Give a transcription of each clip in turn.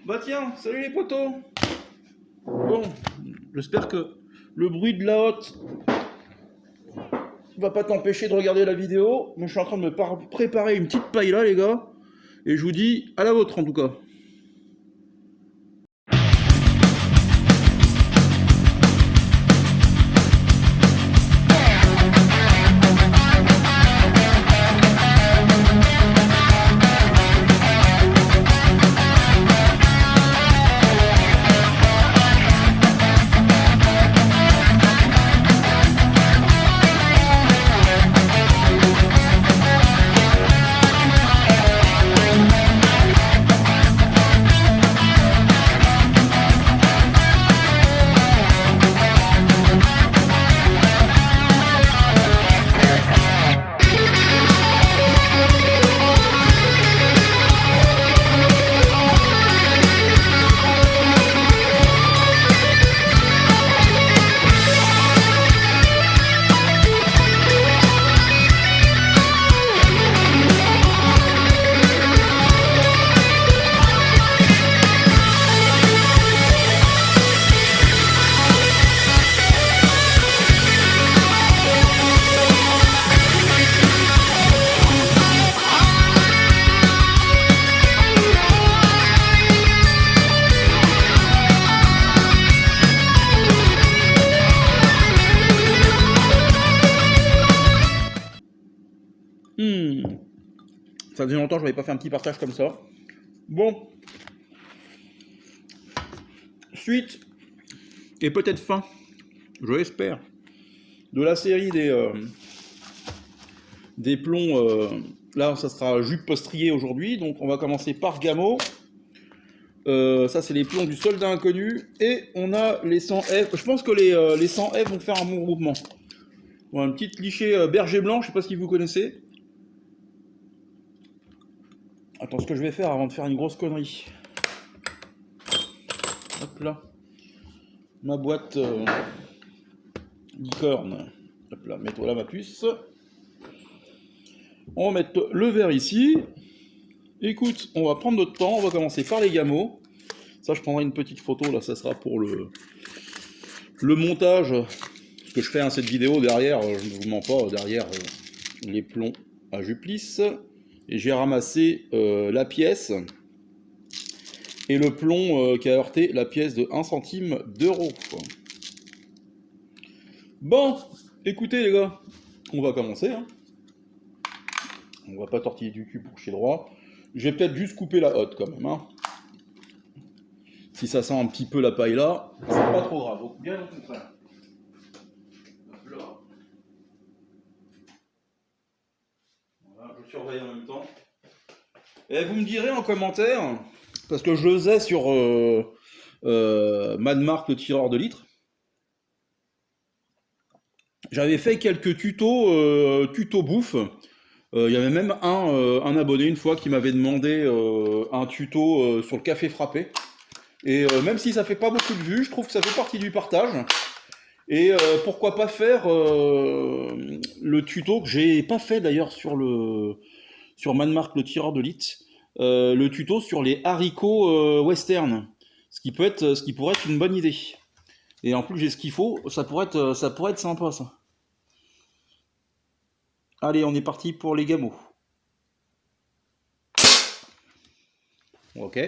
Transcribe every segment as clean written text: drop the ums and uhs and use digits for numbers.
Bah tiens, salut les potos. Bon, j'espère que le bruit de la hotte va pas t'empêcher de regarder la vidéo, mais je suis en train de me préparer une petite paille là les gars, et je vous dis à la vôtre en tout cas. Ça faisait longtemps que je n'avais pas fait un petit partage comme ça. Bon. Suite, et peut-être fin, je l'espère, de la série des plombs. Là, ça sera jupe postrier aujourd'hui. Donc, on va commencer par Gamo. Ça, c'est les plombs du soldat inconnu. Et on a les 100F. Je pense que les 100F vont faire un bon groupement. Bon, un petit cliché berger blanc, je sais pas si vous connaissez. Attends, ce que je vais faire avant de faire une grosse connerie. Hop là. Ma boîte licorne. Hop là, mets-toi là ma puce. On va mettre le verre ici. Écoute, on va prendre notre temps. On va commencer par les gamos. Ça, je prendrai une petite photo. Là, ça sera pour le montage. Parce que je fais cette vidéo derrière, je ne vous mens pas, derrière les plombs à jupe lisse. Et j'ai ramassé la pièce et le plomb qui a heurté la pièce de 1 centime d'euro. Bon, écoutez les gars, on va commencer. Hein. On va pas tortiller du cul pour chier droit. Je vais peut-être juste couper la hotte quand même. Hein. Si ça sent un petit peu la paille là, c'est pas trop grave. Donc, bien au contraire. Voilà, je surveille en même temps. Et vous me direz en commentaire, parce que je le faisais sur Mad Mark le tireur de litres. J'avais fait quelques tutos, bouffe. Il y avait même un abonné une fois qui m'avait demandé un tuto sur le café frappé. Et même si ça fait pas beaucoup de vues, je trouve que ça fait partie du partage. Et pourquoi pas faire le tuto que j'ai pas fait d'ailleurs sur Mad Mark le tireur de litres, le tuto sur les haricots western, ce qui pourrait être une bonne idée. Et en plus j'ai ce qu'il faut, ça pourrait être sympa ça. Allez, on est parti pour les gamos. Ok.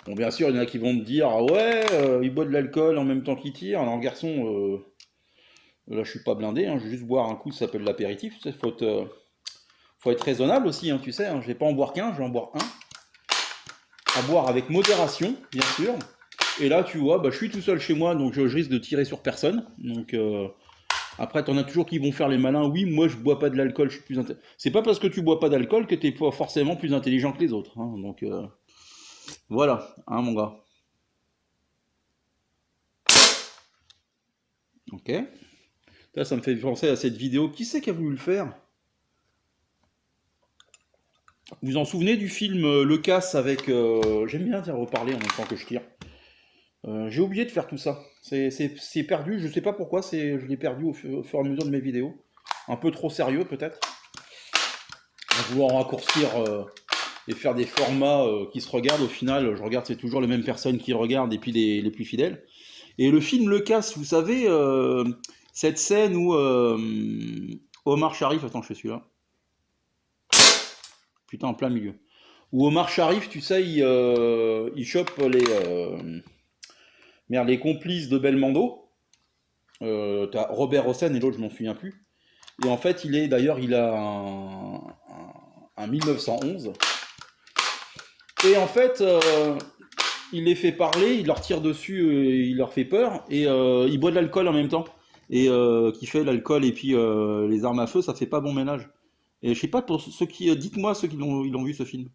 Bon, bien sûr, il y en a qui vont me dire ah ouais, il boit de l'alcool en même temps qu'il tire. Alors, garçon, là, je suis pas blindé, hein, je vais juste boire un coup, ça s'appelle l'apéritif. Faut être raisonnable aussi, hein, tu sais. Hein, je vais pas en boire qu'un, je vais en boire un. À boire avec modération, bien sûr. Et là, tu vois, bah, je suis tout seul chez moi, donc je risque de tirer sur personne. Donc, après, t'en as toujours qui vont faire les malins. Oui, moi, je bois pas de l'alcool, je suis plus intelligent. C'est pas parce que tu bois pas d'alcool que t'es pas forcément plus intelligent que les autres. Hein, donc, voilà, hein, mon gars. Ok. Là, ça me fait penser à cette vidéo. Qui c'est qui a voulu le faire? Vous vous en souvenez du film Le Casse avec... J'aime bien reparler en même temps que je tire. J'ai oublié de faire tout ça. C'est perdu, je sais pas pourquoi, je l'ai perdu au fur et à mesure de mes vidéos. Un peu trop sérieux peut-être. En voulant raccourcir et faire des formats qui se regardent. Au final, je regarde, c'est toujours les mêmes personnes qui regardent et puis les plus fidèles. Et le film le casse, vous savez, cette scène où Omar Sharif, attends, je suis là, putain, en plein milieu. Où Omar Sharif, tu sais, il chope les complices de Belmondo. T'as Robert Hossein et l'autre, je m'en souviens plus. Et en fait, il a un 1911. Et en fait, il les fait parler, il leur tire dessus, il leur fait peur, et il boit de l'alcool en même temps. Et qui fait l'alcool et puis les armes à feu, ça fait pas bon ménage. Et je sais pas pour ceux qui, dites-moi ceux qui l'ont vu ce film.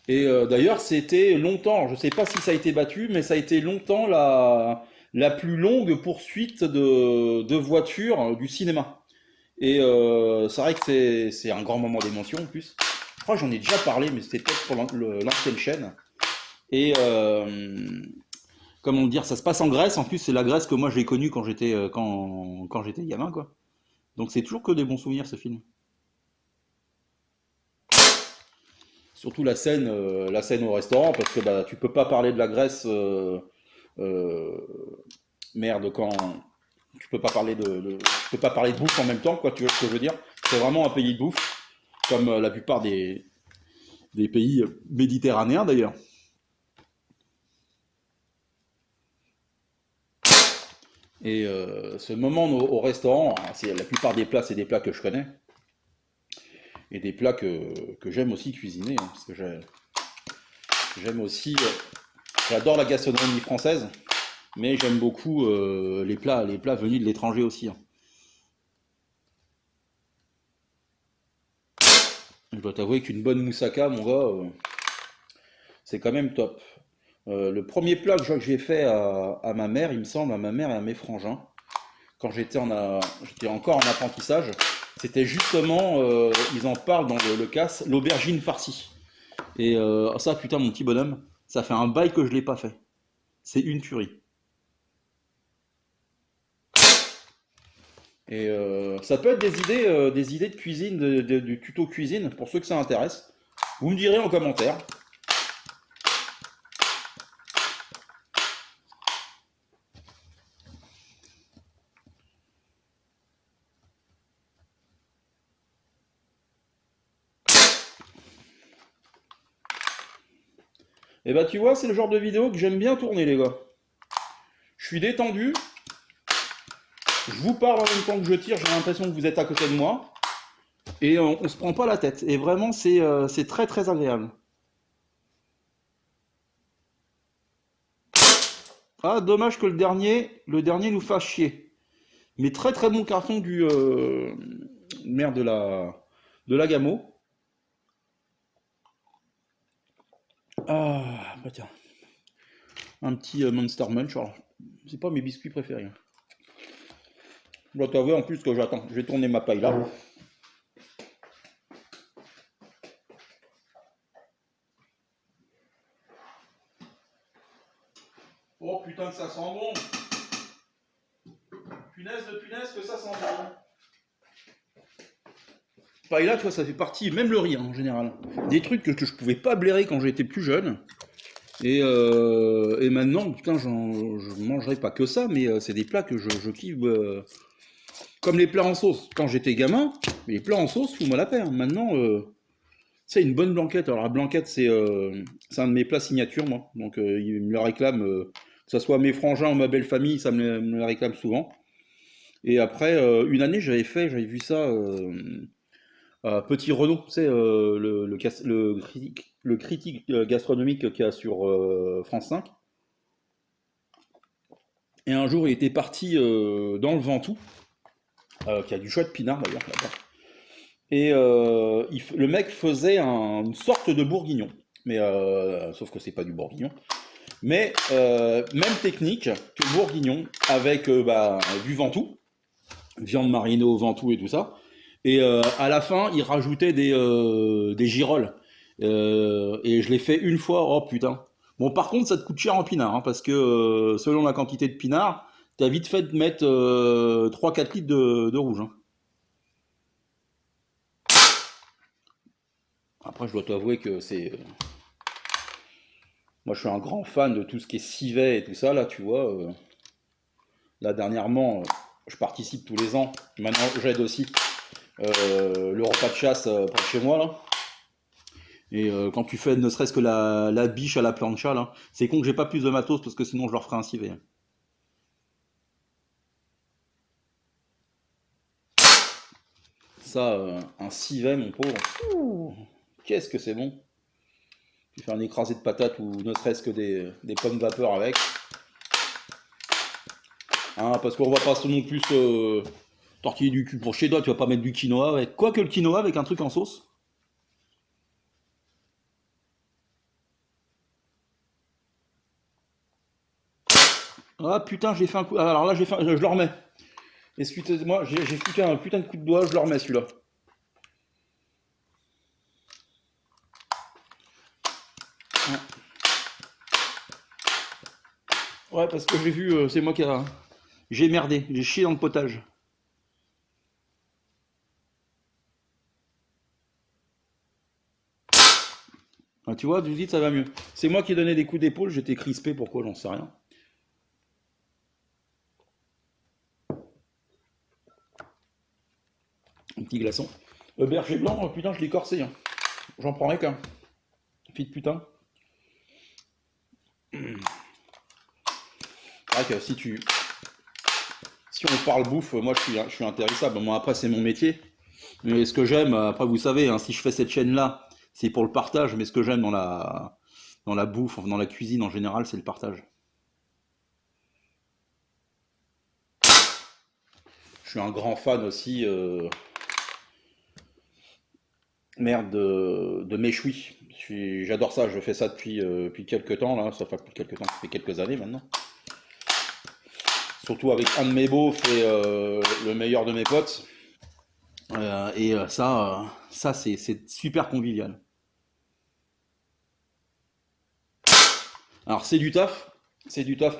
Et d'ailleurs, c'était longtemps, je sais pas si ça a été battu, mais ça a été longtemps la plus longue poursuite de voitures du cinéma. Et c'est vrai que c'est un grand moment d'émotion en plus. Je crois que j'en ai déjà parlé, mais c'était peut-être pour l'ancienne chaîne. Et comment dire, ça se passe en Grèce. En plus, c'est la Grèce que moi j'ai connue quand j'étais gamin, quoi. Donc c'est toujours que des bons souvenirs ce film. Surtout la scène au restaurant, parce que bah, tu peux pas parler de la Grèce, euh, merde, quand tu peux pas parler tu peux pas parler de bouffe en même temps, quoi. Tu vois ce que je veux dire? C'est vraiment un pays de bouffe, comme la plupart des pays méditerranéens d'ailleurs. Et ce moment au restaurant, hein, c'est la plupart des plats, c'est des plats que je connais et des plats que j'aime aussi cuisiner, hein, parce que j'aime aussi, j'adore la gastronomie française, mais j'aime beaucoup les plats venus de l'étranger aussi, hein. Je dois t'avouer qu'une bonne moussaka, mon gars, c'est quand même top. Le premier plat que j'ai fait à ma mère, il me semble, à ma mère et à mes frangins, quand j'étais encore en apprentissage, c'était justement, ils en parlent dans le casse, l'aubergine farcie. Et ça, putain, mon petit bonhomme, ça fait un bail que je l'ai pas fait. C'est une tuerie. Et ça peut être des idées de cuisine, du tuto cuisine, pour ceux que ça intéresse. Vous me direz en commentaire. Et bah tu vois, c'est le genre de vidéo que j'aime bien tourner, les gars. Je suis détendu, je vous parle en même temps que je tire, j'ai l'impression que vous êtes à côté de moi. Et on se prend pas la tête. Et vraiment, c'est très très agréable. Ah, dommage que le dernier nous fasse chier. Mais très très bon carton du merde de la Gamo. Ah, bah tiens, un petit Monster Munch. Alors, c'est pas mes biscuits préférés. Je dois t'avouer en plus que j'attends. Je vais tourner ma paille là. Oh putain que ça sent bon. Punaise de punaise que ça sent bon. Paille là, tu vois, ça fait partie, même le riz hein, en général. Des trucs que je pouvais pas blairer quand j'étais plus jeune. Et maintenant, putain, je mangerai pas que ça, mais c'est des plats que je kiffe. Comme les plats en sauce. Quand j'étais gamin, les plats en sauce, fous-moi la paix, hein. Maintenant, c'est une bonne blanquette. Alors la blanquette, c'est un de mes plats signature, moi. Donc ils me le réclament, que ce soit mes frangins ou ma belle famille, me le réclame souvent. Et après, une année, j'avais vu ça à Petit Renaud, tu sais, le critique gastronomique qu'il y a sur France 5. Et un jour, il était parti dans le Ventoux, qui a du chouette pinard d'ailleurs là-bas. Et le mec faisait une sorte de bourguignon. Mais sauf que c'est pas du bourguignon. Mais même technique que le bourguignon avec du Ventoux, viande marinée au Ventoux et tout ça. Et à la fin, il rajoutait des girolles. Et je l'ai fait une fois. Oh putain. Bon, par contre, ça te coûte cher en pinard, hein, parce que selon la quantité de pinard, t'as vite fait de mettre 3-4 litres de rouge, hein. Après, je dois t'avouer que c'est... Moi, je suis un grand fan de tout ce qui est civet et tout ça, là, tu vois. Là, dernièrement, je participe tous les ans. Maintenant, j'aide aussi le repas de chasse près de chez moi, là. Et quand tu fais ne serait-ce que la biche à la plancha, là, c'est con que j'ai pas plus de matos parce que sinon je leur ferai un civet. Ça, un civet, mon pauvre. Ouh, qu'est-ce que c'est bon. Tu fais un écrasé de patates ou ne serait-ce que des pommes vapeur avec. Hein, parce qu'on va pas non plus tortiller du cul pour chez toi, tu vas pas mettre du quinoa avec. Quoi que le quinoa avec un truc en sauce. Ah putain, j'ai fait un coup. Alors là, j'ai fait je le remets. Excusez-moi, j'ai foutu un putain de coup de doigt, je le remets celui-là. Ouais, parce que j'ai vu, c'est moi qui a. J'ai merdé, j'ai chié dans le potage. Ah, tu vois, du dit ça va mieux. C'est moi qui ai donné des coups d'épaule, j'étais crispé, pourquoi, j'en sais rien. Un petit glaçon. Berger blanc, oh, putain, je l'ai corsé, hein. J'en prendrai qu'un. Fille de putain. C'est vrai que si on parle bouffe, moi je suis intéressable. Moi après c'est mon métier. Mais ce que j'aime, après vous savez, hein, si je fais cette chaîne-là, c'est pour le partage, mais ce que j'aime dans la bouffe, enfin, dans la cuisine en général, c'est le partage. Je suis un grand fan aussi, merde, de méchoui. J'adore ça, je fais ça depuis quelques temps, là, ça fait quelques temps, ça fait quelques années maintenant. Surtout avec un de mes beaufs et le meilleur de mes potes. Ça c'est super convivial. Alors c'est du taf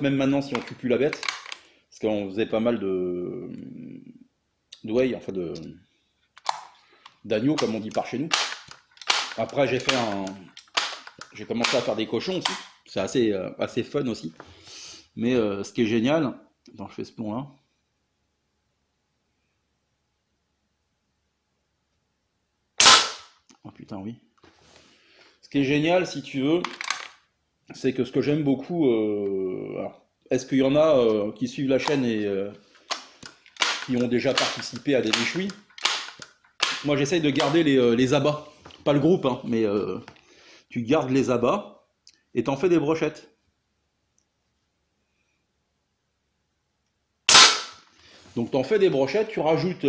même maintenant si on tue plus la bête, parce qu'on faisait pas mal de whey, enfin d'agneau comme on dit par chez nous. Après j'ai commencé à faire des cochons aussi, c'est assez fun aussi. Mais ce qui est génial, attends je fais ce plomb là. Oh putain oui. Ce qui est génial si tu veux, c'est que ce que j'aime beaucoup, alors, est-ce qu'il y en a qui suivent la chaîne et qui ont déjà participé à des méchouis? Moi, j'essaye de garder les abats. Pas le groupe, hein, mais tu gardes les abats et t'en fais des brochettes. Donc, t'en fais des brochettes, tu rajoutes.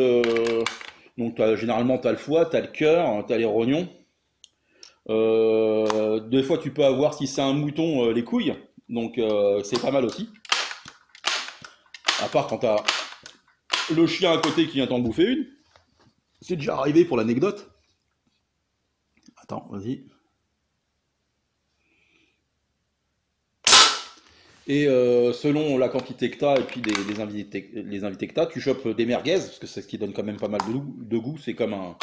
Donc, généralement, t'as le foie, t'as le cœur, t'as les rognons. Des fois, tu peux avoir, si c'est un mouton, les couilles. Donc, c'est pas mal aussi. À part quand t'as le chien à côté qui vient t'en bouffer une. C'est déjà arrivé pour l'anecdote. Attends, vas-y. Et selon la quantité que tu as et puis les invités que tu as, tu chopes des merguez, parce que c'est ce qui donne quand même pas mal de goût. C'est comme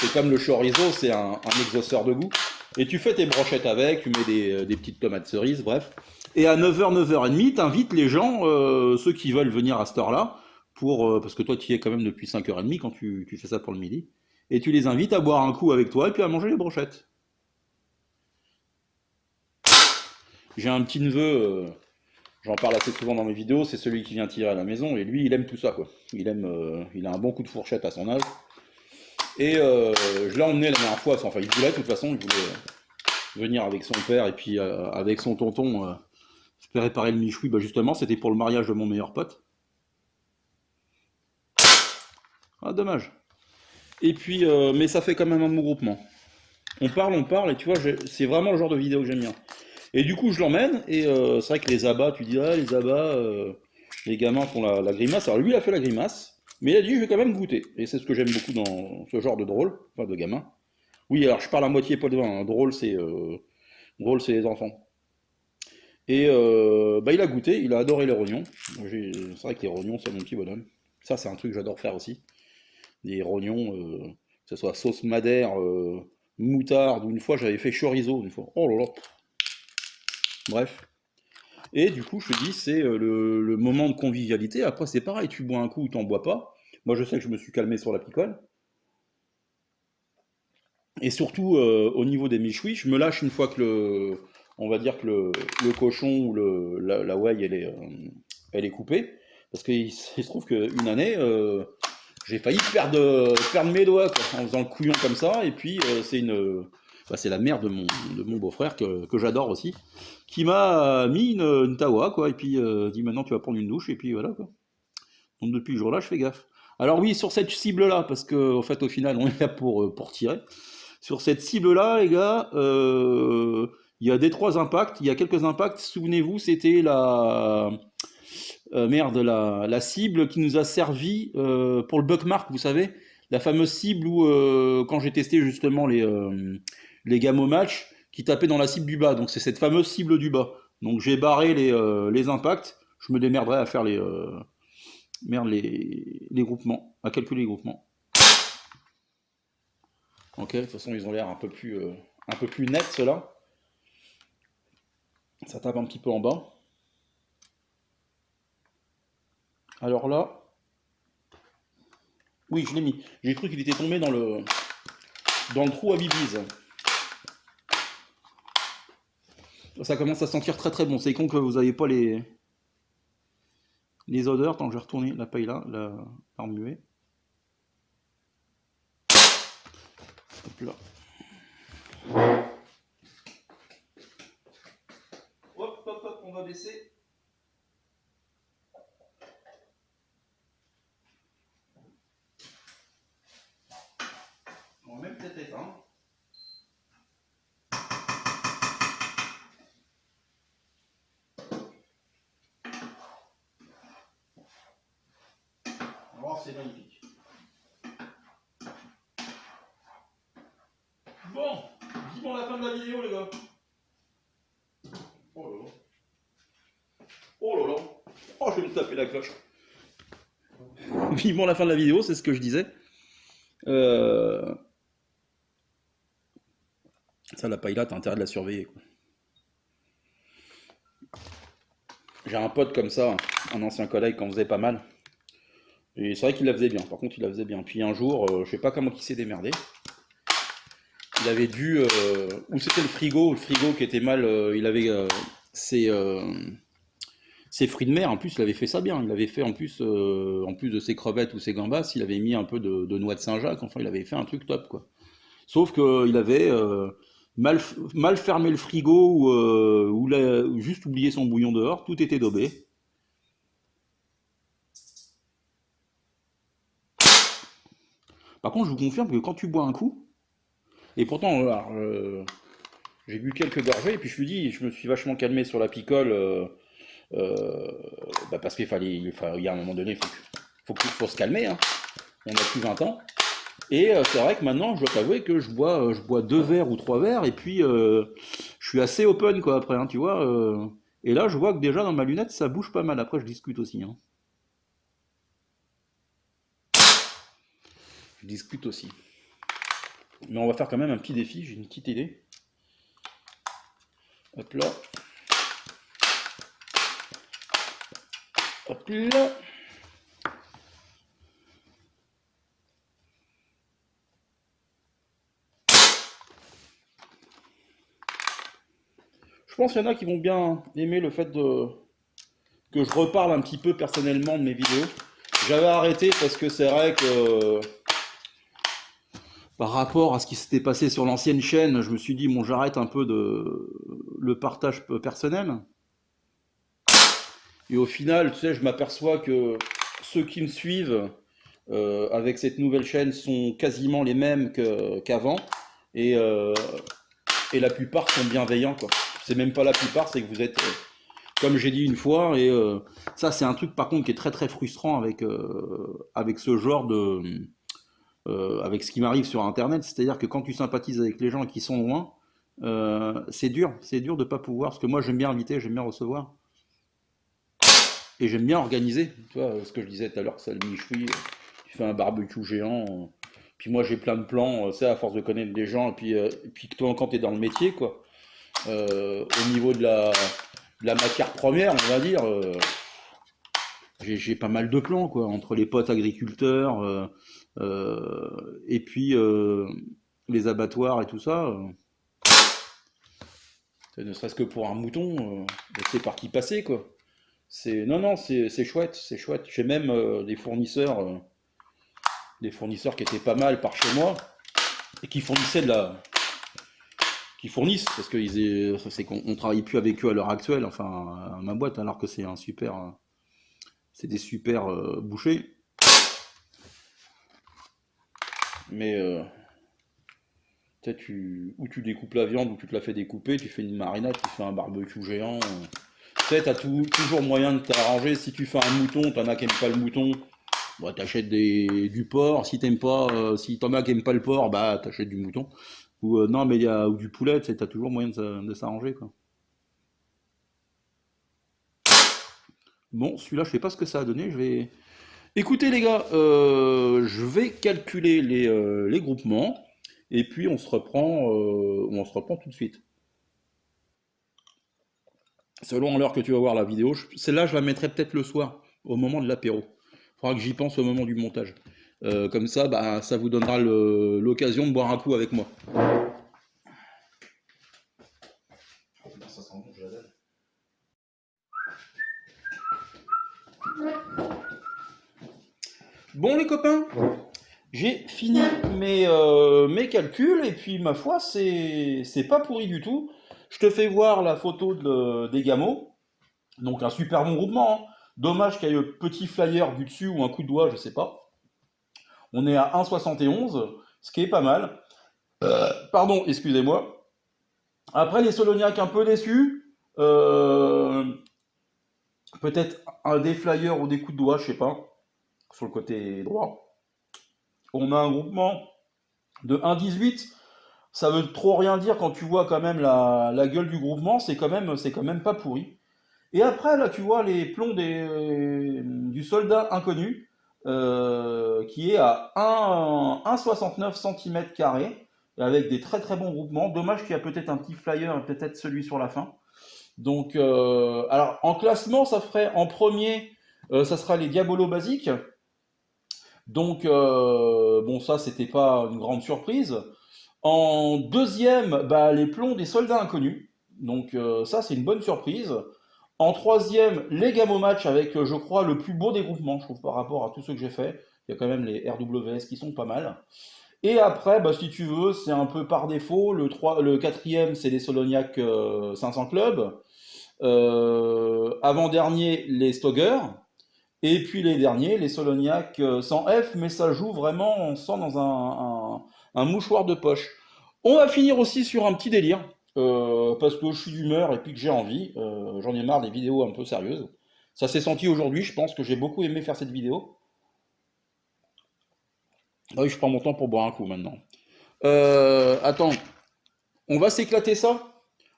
le chorizo, c'est un exhausteur de goût. Et tu fais tes brochettes avec, tu mets des petites tomates cerises, bref. Et à 9h, 9h30, t'invites les gens, ceux qui veulent venir à cette heure-là, parce que toi tu y es quand même depuis 5h30 quand tu fais ça pour le midi. Et tu les invites à boire un coup avec toi et puis à manger les brochettes. J'ai un petit neveu, j'en parle assez souvent dans mes vidéos, c'est celui qui vient tirer à la maison, et lui, il aime tout ça, quoi. Il a un bon coup de fourchette à son âge. Et je l'ai emmené la dernière fois, enfin, il voulait, de toute façon, il voulait venir avec son père et puis avec son tonton préparer le michoui. Bah, justement, c'était pour le mariage de mon meilleur pote. Ah, dommage. Et puis, mais ça fait quand même un bon groupement. On parle, et tu vois, c'est vraiment le genre de vidéo que j'aime bien. Et du coup, je l'emmène, et c'est vrai que les abats, tu dis, ah, les abats, les gamins font la grimace. Alors lui, il a fait la grimace, mais il a dit, je vais quand même goûter. Et c'est ce que j'aime beaucoup dans ce genre de drôle, enfin de gamin. Oui, alors je parle à moitié pas de vin, hein. Drôle, c'est les enfants. Et bah, il a goûté, il a adoré les rognons. C'est vrai que les rognons, c'est mon petit bonhomme. Ça, c'est un truc que j'adore faire aussi. Des rognons, que ce soit sauce madère, moutarde, ou une fois j'avais fait chorizo, une fois. Oh là là, bref. Et du coup, je te dis, c'est le moment de convivialité. Après, c'est pareil, tu bois un coup ou t'en bois pas. Moi, je sais que je me suis calmé sur la picole. Et surtout, au niveau des méchouis, je me lâche une fois que on va dire que le cochon ou la ouaille, elle est coupée. Parce qu'il se trouve qu'une année, j'ai failli perdre mes doigts quoi, en faisant le couillon comme ça. Et puis, c'est la mère de mon beau-frère que j'adore aussi, qui m'a mis une tawa, quoi. Et puis, dit maintenant tu vas prendre une douche. Et puis voilà, quoi. Donc depuis ce jour-là, je fais gaffe. Alors oui, sur cette cible-là, parce que en fait, au final, on est là pour tirer. Sur cette cible-là, les gars, il y a des trois impacts. Il y a quelques impacts. Souvenez-vous, c'était la cible qui nous a servi pour le Buckmark, vous savez, la fameuse cible où, quand j'ai testé justement les gammes au match, qui tapaient dans la cible du bas. Donc c'est cette fameuse cible du bas. Donc j'ai barré les impacts. Je me démerderai à faire les groupements, à calculer les groupements. Ok, de toute façon, ils ont l'air un peu plus nets, ceux-là. Ça tape un petit peu en bas. Alors là, oui, je l'ai mis. J'ai cru qu'il était tombé dans le trou à bibise. Ça commence à sentir très très bon. C'est con que vous n'avez pas les odeurs. Tant que je vais retourner la paille là, la remuer. Hop là. Hop, hop, hop, on va baisser. On va même peut-être éteindre. On va voir, c'est magnifique. Bon, vivement la fin de la vidéo, les gars. Oh là là. Oh là là. Oh, je vais me taper la cloche. Vivement la fin de la vidéo, c'est ce que je disais. Euh, Ça, la paille là, t'as intérêt de la surveiller, quoi. J'ai un pote comme ça, un ancien collègue qui en faisait pas mal. Et c'est vrai qu'il la faisait bien, par contre il la faisait bien. Puis un jour, je sais pas comment il s'est démerdé. Il avait dû. Ou c'était le frigo qui était mal. Il avait ses fruits de mer, en plus il avait fait ça bien. Il avait fait en plus de ses crevettes ou ses gambas, il avait mis un peu de noix de Saint-Jacques. Enfin, il avait fait un truc top, quoi. Sauf qu'il avait mal fermé le frigo ou juste oublié son bouillon dehors, tout était daubé. Par contre, je vous confirme que quand tu bois un coup, et pourtant, alors, j'ai bu quelques gorgées, et puis je me suis vachement calmé sur la picole, euh, parce qu'il y a un moment donné, faut se calmer, hein. On a plus 20 ans. Et c'est vrai que maintenant, je dois t'avouer que je bois deux verres ou trois verres, et puis je suis assez open, quoi, après, hein, tu vois. Et là, je vois que déjà dans ma lunette, ça bouge pas mal. Après, je discute aussi, hein. Je discute aussi. Mais on va faire quand même un petit défi, j'ai une petite idée. Hop là. Hop là. Je pense qu'il y en a qui vont bien aimer le fait que je reparle un petit peu personnellement de mes vidéos. J'avais arrêté parce que c'est vrai que par rapport à ce qui s'était passé sur l'ancienne chaîne, je me suis dit, bon, j'arrête un peu le partage personnel. Et au final, tu sais, je m'aperçois que ceux qui me suivent avec cette nouvelle chaîne sont quasiment les mêmes qu'avant. Et, euh, et la plupart sont bienveillants, quoi. C'est même pas la plupart, c'est que vous êtes, comme j'ai dit une fois, et ça c'est un truc par contre qui est très très frustrant avec ce genre avec ce qui m'arrive sur Internet, c'est-à-dire que quand tu sympathises avec les gens qui sont loin, c'est dur de pas pouvoir, parce que moi j'aime bien inviter, j'aime bien recevoir, et j'aime bien organiser, tu vois, ce que je disais tout à l'heure, ça le michoui, tu fais un barbecue géant, Puis moi j'ai plein de plans, c'est à force de connaître des gens, et puis que toi quand tu es dans le métier, quoi, au niveau de la matière première, on va dire, j'ai pas mal de plans, quoi, entre les potes agriculteurs, et puis les abattoirs et tout ça. Ne serait-ce que pour un mouton, c'est parti passer, quoi. Non, non, c'est chouette, c'est chouette. J'ai même des fournisseurs qui étaient pas mal par chez moi et qui fournissaient qui fournissent parce que c'est qu'on on travaille plus avec eux à l'heure actuelle, enfin à ma boîte, alors que c'est des super bouchers. Mais ou tu découpes la viande ou tu te la fais découper, tu fais une marinade, tu fais un barbecue géant. Tu sais, toujours moyen de t'arranger. Si tu fais un mouton, t'en as qui aiment pas le mouton, bah, t'achètes du porc. Si t'aimes pas, si t'en as qui aiment pas le porc, bah t'achètes du mouton. Ou non, mais ou du poulet, tu sais, t'as toujours moyen de s'arranger, quoi. Bon, celui-là, je sais pas ce que ça a donné. Écoutez, les gars, je vais calculer les groupements et puis on se reprend tout de suite. Selon l'heure que tu vas voir la vidéo, celle-là, je la mettrai peut-être le soir, au moment de l'apéro. Il faudra que j'y pense au moment du montage. Comme ça, bah, ça vous donnera l'occasion de boire un coup avec moi. Bon, les copains, j'ai fini mes calculs et puis ma foi, c'est pas pourri du tout. Je te fais voir la photo des gamos. Donc un super bon groupement, hein. Dommage qu'il y ait le petit flyer du dessus ou un coup de doigt, je sais pas. On est à 1,71, ce qui est pas mal. Pardon, excusez-moi. Après les Soloniacs un peu déçus. Peut-être des flyers ou des coups de doigt, je sais pas, sur le côté droit. On a un groupement de 1,18. Ça veut trop rien dire quand tu vois quand même la gueule du groupement, c'est quand même pas pourri. Et après, là, tu vois les plombs du soldat inconnu, qui est à 1,69 cm², avec des très très bons groupements. Dommage qu'il y a peut-être un petit flyer et peut-être celui sur la fin. Donc, alors en classement, ça ferait en premier, ça sera les Diabolos basiques. Donc, bon, ça, c'était pas une grande surprise. En deuxième, bah, les plombs des soldats inconnus. Donc, ça, c'est une bonne surprise. En troisième, les Gamo Match avec, je crois, le plus beau des groupements, je trouve, par rapport à tous ceux que j'ai fait. Il y a quand même les RWS qui sont pas mal. Et après, bah, si tu veux, c'est un peu par défaut. Le quatrième, c'est les Soloniac 500 Club. Avant-dernier, les Stogger. Et puis les derniers, les Soloniac sans F, mais ça joue vraiment, on sent dans un mouchoir de poche. On va finir aussi sur un petit délire, parce que je suis d'humeur et puis que j'ai envie. J'en ai marre des vidéos un peu sérieuses. Ça s'est senti aujourd'hui, je pense que j'ai beaucoup aimé faire cette vidéo. Ah oui, je prends mon temps pour boire un coup maintenant. Attends, on va s'éclater ça.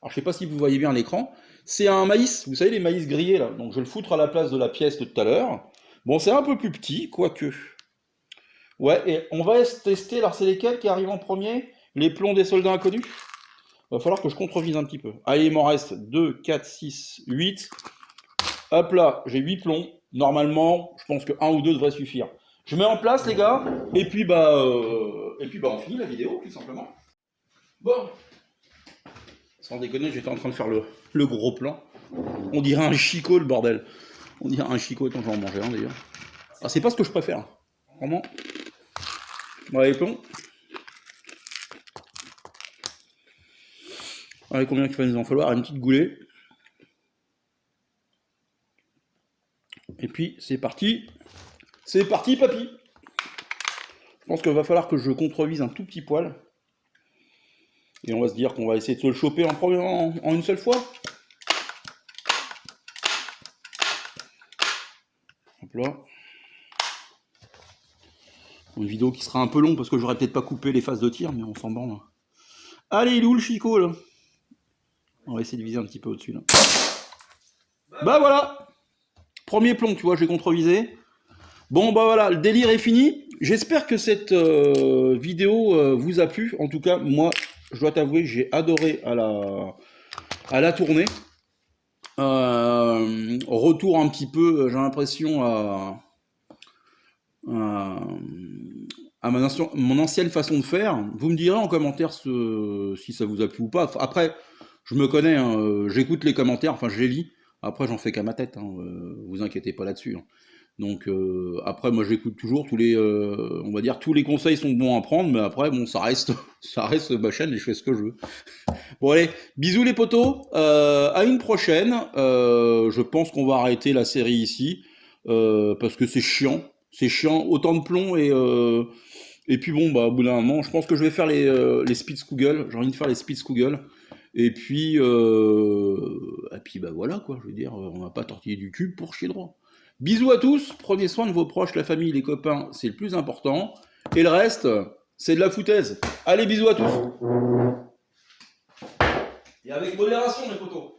Alors je sais pas si vous voyez bien l'écran. C'est un maïs, vous savez les maïs grillés là. Donc je vais le foutre à la place de la pièce de tout à l'heure. Bon, c'est un peu plus petit, quoique. Ouais, et on va tester, alors c'est lesquels qui arrivent en premier? Les plombs des soldats inconnus? Va falloir que je contrevise un petit peu. Allez, il m'en reste 2, 4, 6, 8. Hop là, j'ai 8 plombs. Normalement, je pense que un ou deux devrait suffire. Je mets en place les gars, et puis bah on finit la vidéo tout simplement. Bon, sans déconner, j'étais en train de faire le gros plan. On dirait un chicot le bordel. On dirait un chicot, attends, je vais en manger un d'ailleurs. Ah, c'est pas ce que je préfère. Vraiment. Voilà les plombs. Allez, combien il va nous en falloir? Une petite goulée. Et puis c'est parti. C'est parti, papy. Je pense qu'il va falloir que je contrevise un tout petit poil. Et on va se dire qu'on va essayer de se le choper en une seule fois. Hop là. Une vidéo qui sera un peu longue parce que j'aurais peut-être pas coupé les phases de tir, mais on s'en branle. Allez, il est où le chicot là? On va essayer de viser un petit peu au-dessus là. Bah voilà! Premier plomb, tu vois, j'ai contrevissé. Bon bah voilà, le délire est fini. J'espère que cette vidéo vous a plu. En tout cas, moi, je dois t'avouer, j'ai adoré à la tournée. Retour un petit peu, j'ai l'impression, à, à mon ancienne façon de faire. Vous me direz en commentaire si ça vous a plu ou pas. Après, je me connais, hein, j'écoute les commentaires, enfin je les lis. Après, j'en fais qu'à ma tête, hein, vous inquiétez pas là-dessus, hein. Donc après, moi j'écoute toujours on va dire tous les conseils sont bons à prendre, mais après bon, ça reste, ça reste ma chaîne et je fais ce que je veux. Bon allez, bisous les potos, à une prochaine. Je pense qu'on va arrêter la série ici parce que c'est chiant, autant de plomb et puis bon bah au bout d'un moment, je pense que je vais faire les Spitzkugel. J'ai envie de faire les Spitzkugel. Et puis bah voilà quoi, je veux dire, on va pas tortiller du cul pour chier droit. Bisous à tous, prenez soin de vos proches, la famille, les copains, c'est le plus important. Et le reste, c'est de la foutaise. Allez, bisous à tous. Et avec modération, mes potos.